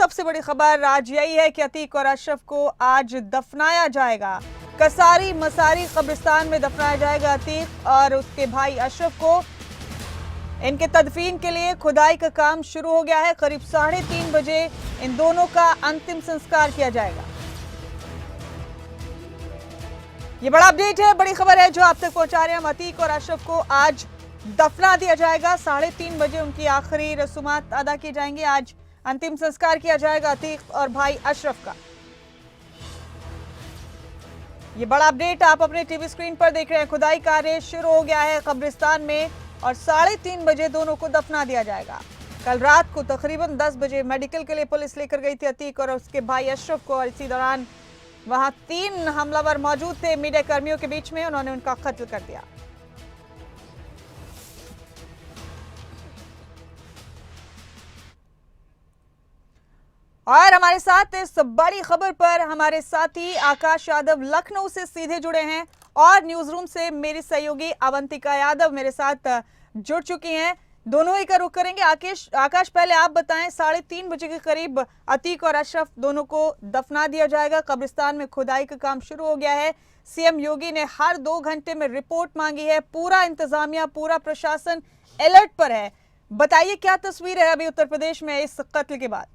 सबसे बड़ी खबर आज यही है कि अतीक और अशरफ को आज दफनाया जाएगा। कसारी मसारी कब्रिस्तान में दफनाया जाएगा अतीक और उसके भाई अशरफ को। इनके तदफीन के लिए खुदाई का काम शुरू हो गया है। करीब 3:30 बजे इन दोनों का अंतिम संस्कार किया जाएगा। ये बड़ा अपडेट है, बड़ी खबर है जो आप तक पहुंचा रहे हैं हम। अतीक और अशरफ को आज दफना दिया जाएगा। 3:30 बजे उनकी आखिरी रसूमात अदा की जाएंगी। आज अंतिम संस्कार किया जाएगा अतीक और भाई अशरफ का। ये बड़ा अपडेट आप अपने टीवी स्क्रीन पर देख रहे हैं। खुदाई कार्य शुरू हो गया है कब्रिस्तान में और 3:30 बजे दोनों को दफना दिया जाएगा। कल रात को तकरीबन 10 बजे मेडिकल के लिए पुलिस लेकर गई थी अतीक और उसके भाई अशरफ को और इसी दौरान वहां 3 हमलावर मौजूद थे मीडिया कर्मियों के बीच में। उन्होंने उनका कत्ल कर दिया। और हमारे साथ इस बड़ी खबर पर हमारे साथी आकाश यादव लखनऊ से सीधे जुड़े हैं और न्यूज रूम से मेरी सहयोगी अवंतिका यादव मेरे साथ जुड़ चुकी हैं। दोनों ही का रुख करेंगे। आकाश पहले आप बताएं, 3:30 बजे के करीब अतीक और अशरफ दोनों को दफना दिया जाएगा। कब्रिस्तान में खुदाई का काम शुरू हो गया है। सीएम योगी ने हर 2 घंटे में रिपोर्ट मांगी है। पूरा इंतजामिया, पूरा प्रशासन अलर्ट पर है। बताइए क्या तस्वीर है अभी उत्तर प्रदेश में इस कत्ल के बाद?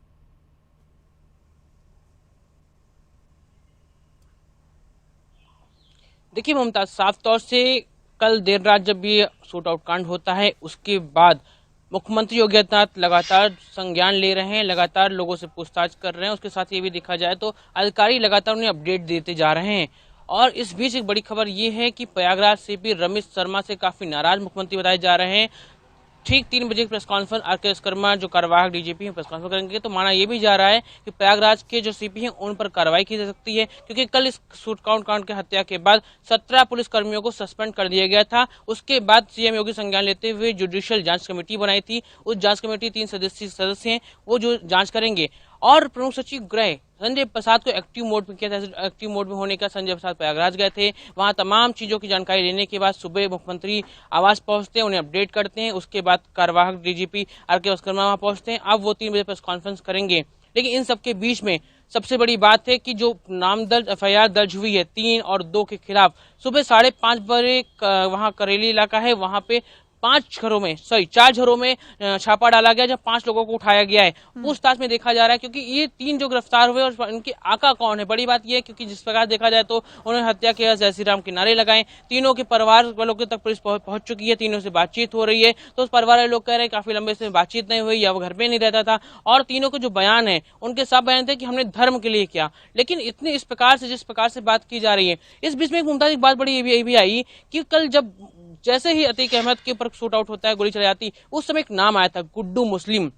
देखिए मुमताज, साफ तौर से कल देर रात जब ये शूट आउट कांड होता है उसके बाद मुख्यमंत्री योगी आदित्यनाथ लगातार संज्ञान ले रहे हैं, लगातार लोगों से पूछताछ कर रहे हैं। उसके साथ ये भी देखा जाए तो अधिकारी लगातार उन्हें अपडेट देते जा रहे हैं। और इस बीच एक बड़ी खबर ये है कि प्रयागराज से भी रमेश शर्मा से काफी नाराज मुख्यमंत्री बताए जा रहे हैं। ठीक 3 बजे की प्रेस कॉन्फ्रेंस आर.के. विश्वकर्मा जो कार्यवाहक डीजीपी हैं प्रेस कॉन्फ्रेंस करेंगे। तो माना यह भी जा रहा है कि प्रयागराज के जो सीपी हैं उन पर कार्रवाई की जा सकती है, क्योंकि कल इस शूट कांड के हत्या के बाद 17 पुलिस कर्मियों को सस्पेंड कर दिया गया था। उसके बाद सीएम योगी संज्ञान लेते हुए जुडिशियल जांच कमेटी बनाई थी। उस जांच कमेटी 3 सदस्य हैं, वो जो जांच करेंगे। और प्रमुख सचिव गृह संजय प्रसाद को एक्टिव मोड में किया था। एक्टिव मोड में होने का संजय प्रसाद प्रयागराज गए थे। वहां तमाम चीजों की जानकारी लेने के बाद सुबह मुख्यमंत्री आवास पहुंचते हैं, उन्हें अपडेट करते हैं। उसके बाद कार्यवाहक डीजीपी आर.के. विश्वकर्मा वहां पहुंचते हैं। अब वो 3 बजे प्रेस कॉन्फ्रेंस करेंगे। लेकिन इन सबके बीच में सबसे बड़ी बात है कि जो नामदर्ज एफआईआर दर्ज हुई है 3 और 2 के खिलाफ, सुबह 5:30 बजे वहां करेली इलाका है, वहां पे 4 घरों में छापा डाला गया, जब 5 लोगों को उठाया गया है। पूछताछ में देखा जा रहा है क्योंकि ये 3 जो गिरफ्तार हुए और इनके आका कौन है। बड़ी बात यह है क्योंकि जिस प्रकार देखा जाए तो उन्होंने हत्या के जय श्री राम के नारे लगाए। तीनों के परिवार वालों के तक पुलिस पहुंच चुकी है, तीनों से बातचीत हो रही है। तो उस परिवार वाले लोग कह रहे हैं काफी लंबे से बातचीत नहीं हुई या वो घर पे नहीं रहता था। और तीनों के जो बयान है उनके सब बयान थे कि हमने धर्म के लिए किया। लेकिन इतनी इस प्रकार से जिस प्रकार से बात की जा रही है, इस बीच में एक मुमताज बात बड़ी ये भी आई कि कल जब जैसे ही अतीक अहमद के ऊपर शूट आउट होता है, गोली चलाई जाती, उस समय एक नाम आया था, गुड्डू मुस्लिम।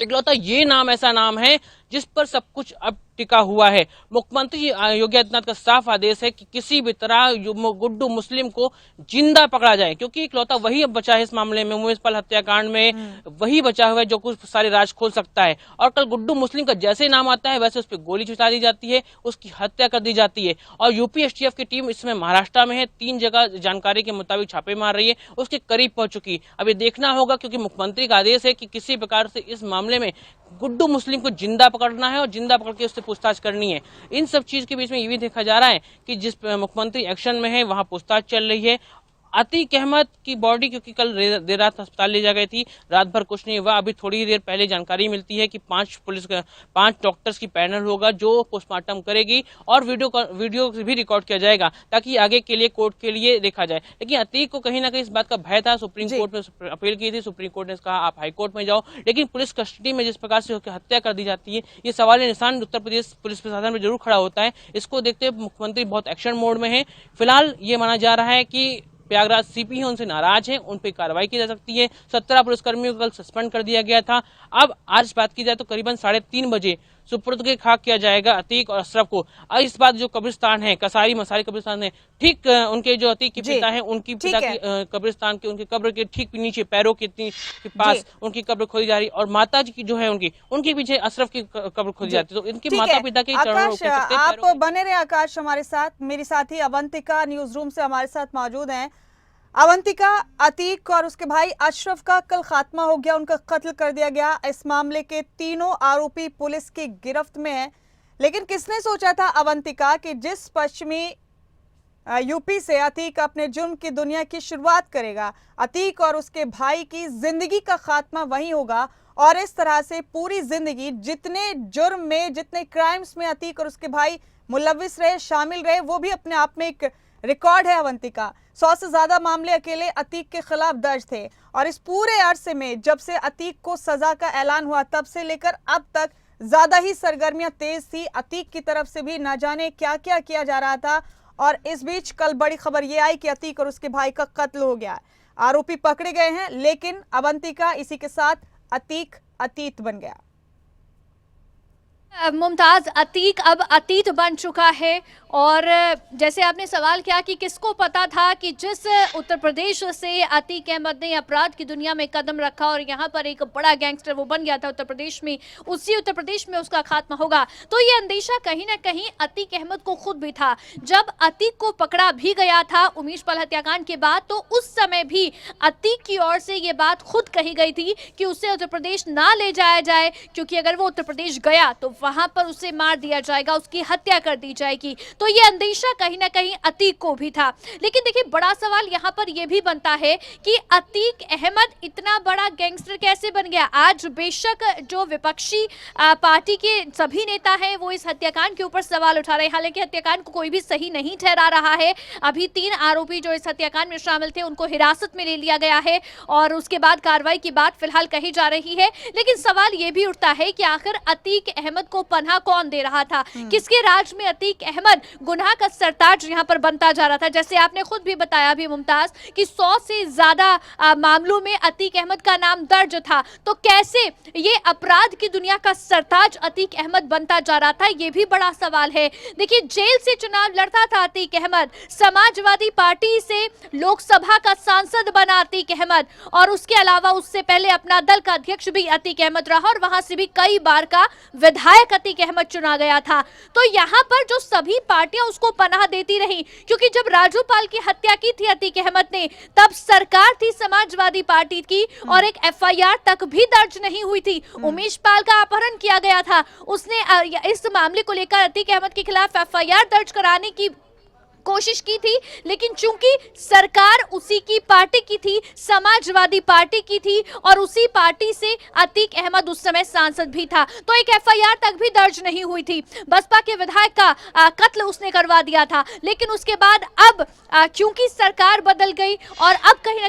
इकलौता ये नाम ऐसा नाम है जिस पर सब कुछ अब टिका हुआ है। मुख्यमंत्री योगी आदित्यनाथ का साफ आदेश है कि किसी भी तरह गुड्डू मुस्लिम को जिंदा पकड़ा जाए, क्योंकि इकलौता वही अब बचा है इस मामले में, मुनीसिपल हत्याकांड में वही बचा हुआ है जो कुछ सारे राज खोल सकता है। और कल गुड्डू मुस्लिम का जैसे नाम आता है वैसे उस पर गोली चला दी जाती है, उसकी हत्या कर दी जाती है। और यूपी एसटीएफ की टीम इस समय महाराष्ट्र में है, 3 जगह जानकारी के मुताबिक छापे मार रही है, उसके करीब पहुंच चुकी। अब ये देखना होगा क्योंकि मुख्यमंत्री का आदेश है कि किसी प्रकार से इस मामले में गुड्डू मुस्लिम को जिंदा पकड़ना है और जिंदा पकड़ के उससे पूछताछ करनी है। इन सब चीज के बीच में ये भी देखा जा रहा है कि जिस मुख्यमंत्री एक्शन में है वहां पूछताछ चल रही है। अतीक अहमद की बॉडी क्योंकि कल देर रात अस्पताल ले जा गई थी, रात भर कुछ नहीं हुआ। अभी थोड़ी देर पहले जानकारी मिलती है कि 5 डॉक्टर्स की पैनल होगा जो पोस्टमार्टम करेगी और वीडियो भी रिकॉर्ड किया जाएगा ताकि आगे के लिए कोर्ट के लिए देखा जाए। लेकिन अतीक को कहीं ना कहीं इस बात का भय था। सुप्रीम कोर्ट में अपील की थी, सुप्रीम कोर्ट ने कहा आप हाई कोर्ट में जाओ। लेकिन पुलिस कस्टडी में जिस प्रकार से हत्या कर दी जाती है, ये सवाल निशान उत्तर प्रदेश पुलिस प्रशासन में जरूर खड़ा होता है। इसको देखते हुए मुख्यमंत्री बहुत एक्शन मोड में है। फिलहाल ये माना जा रहा है कि प्रयागराज सीपी हैं उनसे नाराज हैं, उन पर कार्रवाई की जा सकती है। 17 पुलिसकर्मियों को कल सस्पेंड कर दिया गया था। अब आज बात की जाए तो करीबन 3:30 बजे सुपुर्द के खाक किया जाएगा अतीक और अशरफ को। और इस बात जो कब्रिस्तान है, कसारी मसारी कब्रिस्तान है, ठीक उनके जो अतीक के पिता है उनकी पिता की कब्रिस्तान के उनके कब्र के ठीक नीचे पैरों के पास उनकी कब्र खोदी जा रही, और माता जी की जो है उनके पीछे अशरफ की कब्र खोदी जाती है। तो इनके माता पिता के चरणों आप बने रहे आकाश हमारे साथ। मेरी साथी अवंतिका न्यूज रूम से हमारे साथ मौजूद हैं। अवंतिका, अतीक और उसके भाई अशरफ का कल खात्मा हो गया, उनका कत्ल कर दिया गया। इस मामले के तीनों आरोपी पुलिस की गिरफ्त में हैं। लेकिन किसने सोचा था अवंतिका कि जिस पश्चिमी यूपी से अतीक अपने जुर्म की दुनिया की शुरुआत करेगा, अतीक और उसके भाई की जिंदगी का खात्मा वहीं होगा और इस तरह से पूरी जिंदगी जितने जुर्म में, जितने क्राइम्स में अतीक और उसके भाई मुलविस रहे, शामिल रहे, वो भी अपने आप में एक रिकॉर्ड है। अवंतिका, 100 से ज्यादा मामले अकेले अतीक के खिलाफ दर्ज थे और इस पूरे अरसे में जब से अतीक को सजा का ऐलान हुआ तब से लेकर अब तक ज्यादा ही सरगर्मियां तेज थी। अतीक की तरफ से भी न जाने क्या क्या किया जा रहा था और इस बीच कल बड़ी खबर ये आई कि अतीक और उसके भाई का कत्ल हो गया। आरोपी पकड़े गए हैं, लेकिन अवंतिका इसी के साथ अतीक अतीत बन गया। मुमताज, अतीक अब अतीत बन चुका है और जैसे आपने सवाल किया कि किसको पता था कि जिस उत्तर प्रदेश से अतीक अहमद ने अपराध की दुनिया में कदम रखा और यहाँ पर एक बड़ा गैंगस्टर वो बन गया था उत्तर प्रदेश में, उसी उत्तर प्रदेश में उसका खात्मा होगा। तो ये अंदेशा कहीं ना कहीं अतीक अहमद को खुद भी था। जब अतीक को पकड़ा भी गया था उमेश पाल हत्याकांड के बाद, तो उस समय भी अतीक की ओर से ये बात खुद कही गई थी कि उसे उत्तर प्रदेश ना ले जाया जाए, क्योंकि अगर वो उत्तर प्रदेश गया तो वहां पर उसे मार दिया जाएगा, उसकी हत्या कर दी जाएगी। तो ये अंदेशा कहीं ना कहीं अतीक को भी था। लेकिन देखिए, बड़ा सवाल यहाँ पर यह भी बनता है कि अतीक अहमद इतना बड़ा गैंगस्टर कैसे बन गया। आज बेशक जो विपक्षी पार्टी के सभी नेता हैं वो इस हत्याकांड के ऊपर सवाल उठा रहे हैं, हालांकि हत्याकांड को कोई भी सही नहीं ठहरा रहा है। अभी 3 आरोपी जो इस हत्याकांड में शामिल थे उनको हिरासत में ले लिया गया है और उसके बाद कार्रवाई की बात फिलहाल कही जा रही है। लेकिन सवाल यह भी उठता है कि आखिर अतीक अहमद को पनाह कौन दे रहा था, किसके राज में अतीक अहमद गुनाह का सरताज यहां पर बनता जा रहा था। जैसे आपने खुद भी बताया भी मुमताज कि 100 से ज्यादा मामलों में अतीक अहमद का नाम दर्ज था, तो कैसे ये अपराध की दुनिया का सरताज अतीक अहमद बनता जा रहा था, ये भी बड़ा सवाल है। देखिए, जेल से चुनाव लड़ता था अतीक अहमद, समाजवादी पार्टी से लोकसभा का सांसद बना अतीक अहमद और उसके अलावा उससे पहले अपना दल का अध्यक्ष भी अतीक अहमद रहा और वहां से भी कई बार का विधायक अतीक अहमद चुना गया था। तो यहाँ पर जो सभी पार्टियां उसको पनाह देती रही, क्योंकि जब राजू पाल की हत्या की थी अतीक अहमद ने, तब सरकार थी समाजवादी पार्टी की और एक FIR तक भी दर्ज नहीं हुई थी। उमेश पाल का अपहरण किया गया था, उसने इस मामले को लेकर अतीक अहमद के खिलाफ FIR दर्ज कराने की कोशिश की थी, लेकिन चूंकि सरकार उसी की पार्टी की थी, समाजवादी पार्टी की थी और उसी पार्टी से अतीक अहमद उस समय सांसद भी था, तो एक FIR तक भी दर्ज नहीं हुई थी। बसपा के विधायक का कत्ल उसने करवा दिया था। लेकिन उसके बाद अब क्योंकि सरकार बदल गई और अब कहीं ना